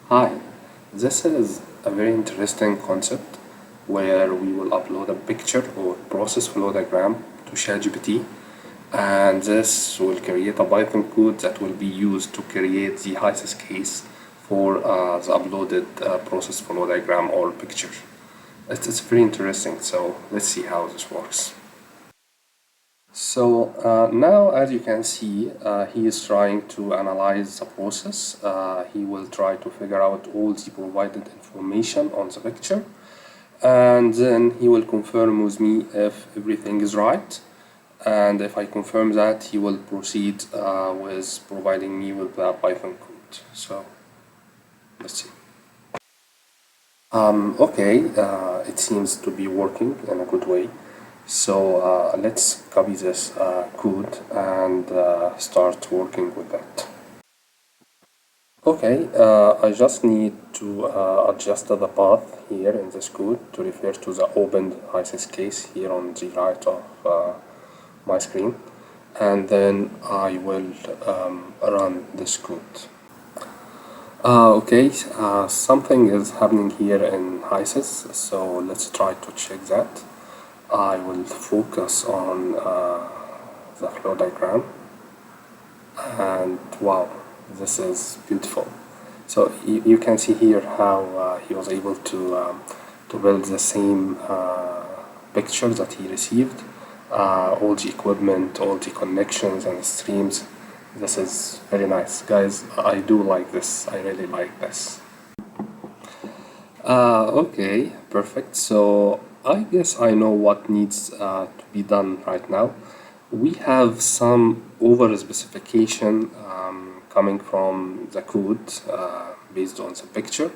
Hi, this is a very interesting concept where we will upload a picture or process flow diagram to ChatGPT, and this will create a Python code that will be used to create the Hysys case for the uploaded process flow diagram or picture. It's very interesting, so let's see how this works. So now, as you can see, he is trying to analyze the process. He will try to figure out all the provided information on the picture, and then he will confirm with me if everything is right. And if I confirm that, he will proceed with providing me with the Python code. So let's see. Okay, it seems to be working in a good way. So let's copy this code and start working with it. Okay, I just need to adjust the path here in this code to refer to the opened Hysys case here on the right of my screen, and then I will run this code. Okay, something is happening here in Hysys, so let's try to check that. I will focus on the flow diagram, and wow, this is beautiful. So you can see here how he was able to build the same picture that he received, all the equipment, all the connections and streams. This is very nice, guys. I do like this. I really like this. Okay, perfect. So I guess I know what needs to be done right now. We have some over specification coming from the code based on the picture,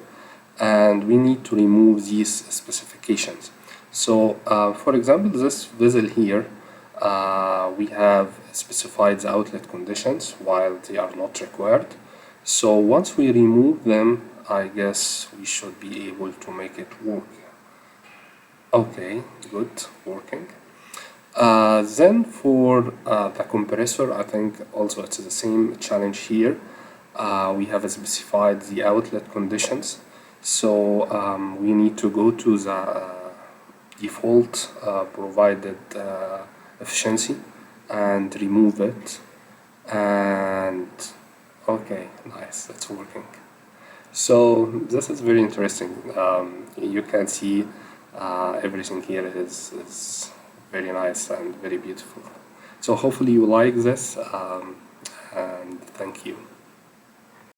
and we need to remove these specifications. So, for example, this vessel here, we have specified the outlet conditions while they are not required. So once we remove them, I guess we should be able to make it work. Okay, good, working. Then for the compressor, I think also it's the same challenge here. We have specified the outlet conditions. So we need to go to the default provided efficiency and remove it. And okay, nice, it's working. So this is very interesting. You can see everything here is very nice and very beautiful. So hopefully you like this, and thank you.